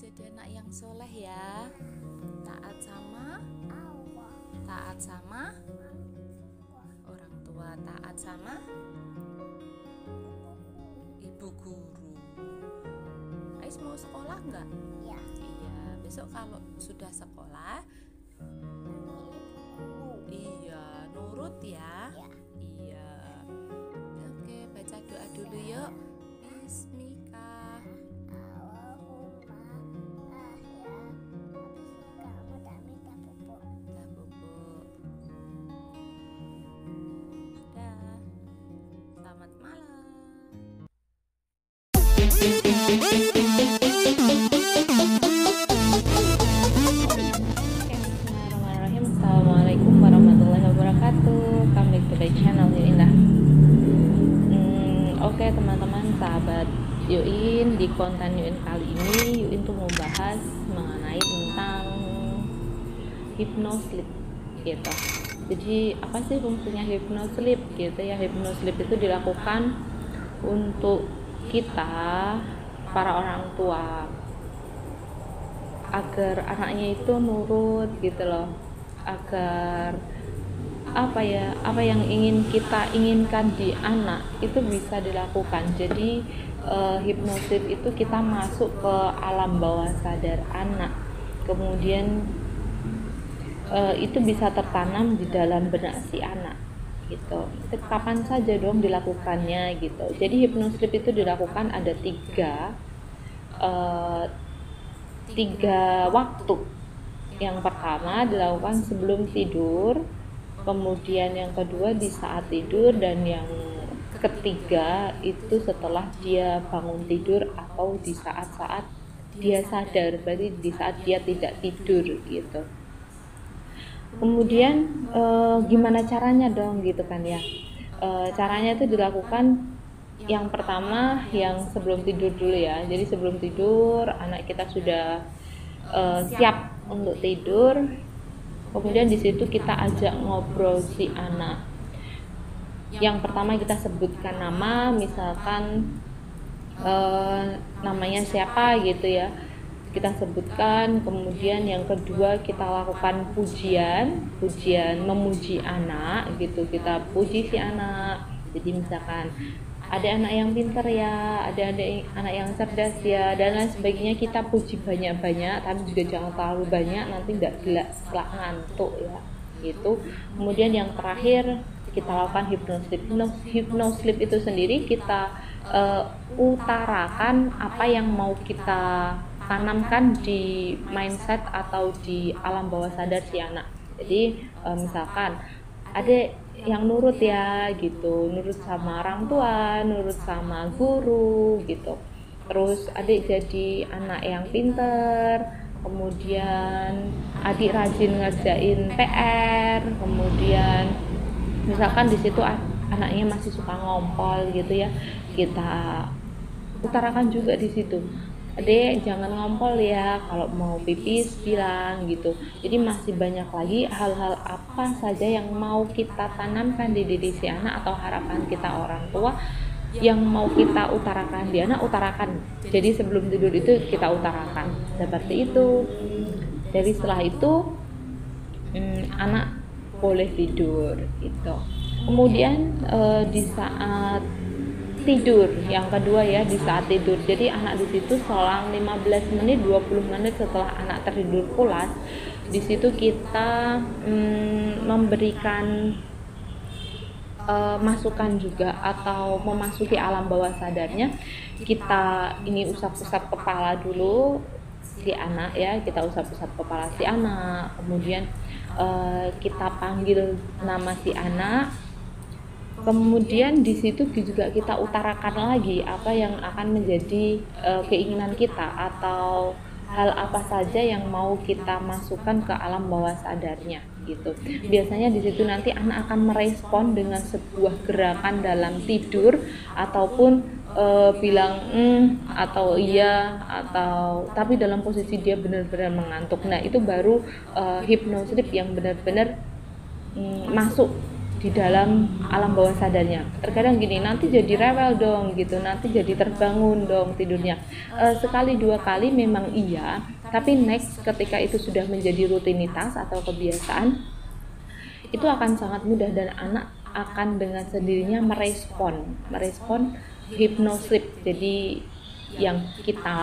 jadi anak yang soleh ya, taat sama orang tua, taat sama ibu guru. Ais mau sekolah nggak? Ya. Iya, besok kalau sudah sekolah iya nurut ya. Ya. Iya. Oke, baca doa dulu yuk. Bismika. Dah bubuk. Dah. Selamat malam. Bismillahirrahmanirrahim. Assalamualaikum warahmatullahi wabarakatuh. Come back to the channel Yuindah. Oke teman-teman sahabat Yuin, di konten Yuin kali ini Yuin tuh mau bahas mengenai tentang hypnosleep gitu. Jadi apa sih fungsinya hypnosleep gitu ya? Hypnosleep itu dilakukan untuk kita para orang tua agar anaknya itu nurut gitu loh, agar apa yang ingin kita inginkan di anak itu bisa dilakukan. Jadi hipnosis itu kita masuk ke alam bawah sadar anak, kemudian itu bisa tertanam di dalam benak si anak gitu. Itu kapan saja dong dilakukannya gitu. Jadi hipnosis itu dilakukan ada tiga waktu. Yang pertama dilakukan sebelum tidur, kemudian yang kedua di saat tidur, dan yang ketiga itu setelah dia bangun tidur atau di saat-saat dia sadar, berarti di saat dia tidak tidur gitu. Kemudian gimana caranya dong gitu kan ya. Caranya itu dilakukan yang pertama yang sebelum tidur dulu ya. Jadi sebelum tidur anak kita sudah siap untuk tidur. Kemudian di situ kita ajak ngobrol si anak. Yang pertama kita sebutkan nama, misalkan namanya siapa gitu ya. Kita sebutkan. Kemudian yang kedua kita lakukan pujian memuji anak gitu. Kita puji si anak. Jadi misalkan ada anak yang pintar ya, ada anak yang cerdas ya, dan lain sebagainya. Kita puji banyak-banyak, tapi juga jangan terlalu banyak, nanti nggak ngantuk ya gitu. Kemudian yang terakhir kita lakukan hypnosleep itu sendiri. Kita utarakan apa yang mau kita tanamkan di mindset atau di alam bawah sadar si anak. Jadi misalkan ada yang nurut ya gitu, nurut sama orang tua, nurut sama guru gitu. Terus adik jadi anak yang pinter, kemudian adik rajin ngerjain PR, kemudian misalkan di situ anaknya masih suka ngompol gitu ya, kita utarakan juga di situ. Adek jangan ngompol ya, kalau mau pipis bilang gitu. Jadi masih banyak lagi hal-hal apa saja yang mau kita tanamkan di diri si anak atau harapan kita orang tua yang mau kita utarakan di anak, utarakan. Jadi sebelum tidur itu kita utarakan seperti itu. Jadi setelah itu anak boleh tidur gitu. Kemudian di saat tidur yang kedua ya, di saat tidur. Jadi anak di situ selang 15 menit 20 menit setelah anak tertidur pulas, di situ kita memberikan masukan juga atau memasuki alam bawah sadarnya. Kita ini usap-usap kepala dulu si anak ya, kita usap-usap kepala si anak, kemudian kita panggil nama si anak. Kemudian di situ juga kita utarakan lagi apa yang akan menjadi keinginan kita atau hal apa saja yang mau kita masukkan ke alam bawah sadarnya gitu. Biasanya di situ nanti anak akan merespon dengan sebuah gerakan dalam tidur, ataupun bilang atau iya, atau tapi dalam posisi dia benar-benar mengantuk. Nah itu baru hypnosleep yang benar-benar masuk di dalam alam bawah sadarnya. Terkadang gini, nanti jadi rewel dong gitu, nanti jadi terbangun dong tidurnya. Sekali dua kali memang iya, tapi next ketika itu sudah menjadi rutinitas atau kebiasaan, itu akan sangat mudah dan anak akan dengan sendirinya merespon hypnosleep. Jadi yang kita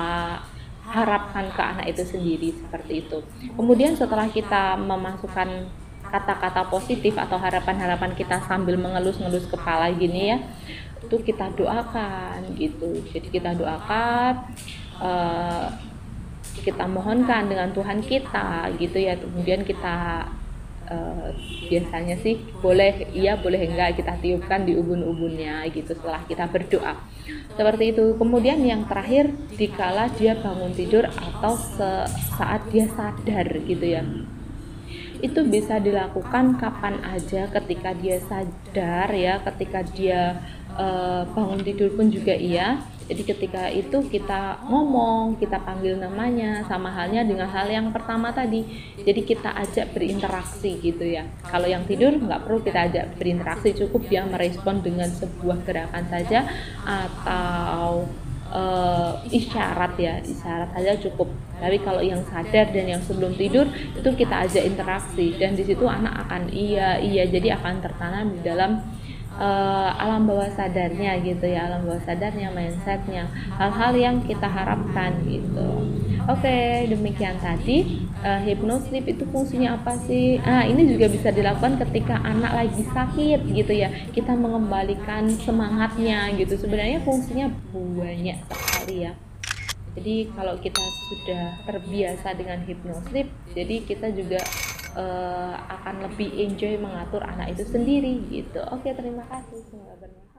harapkan ke anak itu sendiri seperti itu. Kemudian setelah kita memasukkan kata-kata positif atau harapan-harapan kita sambil mengelus-ngelus kepala gini ya, itu kita doakan gitu. Jadi kita doakan, kita mohonkan dengan Tuhan kita gitu ya. Kemudian kita biasanya sih boleh iya boleh enggak kita tiupkan di ubun-ubunnya gitu setelah kita berdoa seperti itu. Kemudian yang terakhir, dikala dia bangun tidur atau saat dia sadar gitu ya, itu bisa dilakukan kapan aja, ketika dia sadar ya, ketika dia bangun tidur pun juga iya. Jadi ketika itu kita ngomong, kita panggil namanya, sama halnya dengan hal yang pertama tadi. Jadi kita ajak berinteraksi gitu ya. Kalau yang tidur nggak perlu kita ajak berinteraksi, cukup dia merespon dengan sebuah gerakan saja atau isyarat saja cukup. Tapi kalau yang sadar dan yang sebelum tidur itu kita ajak interaksi, dan di situ anak akan iya, jadi akan tertanam di dalam alam bawah sadarnya gitu ya, alam bawah sadarnya, mindsetnya, hal-hal yang kita harapkan gitu. Oke, demikian tadi hypnosleep itu fungsinya apa sih? Ini juga bisa dilakukan ketika anak lagi sakit gitu ya, kita mengembalikan semangatnya gitu. Sebenarnya fungsinya banyak sekali ya. Jadi kalau kita sudah terbiasa dengan hypnosleep, jadi kita juga akan lebih enjoy mengatur anak itu sendiri gitu. Oke, terima kasih, semoga bermanfaat.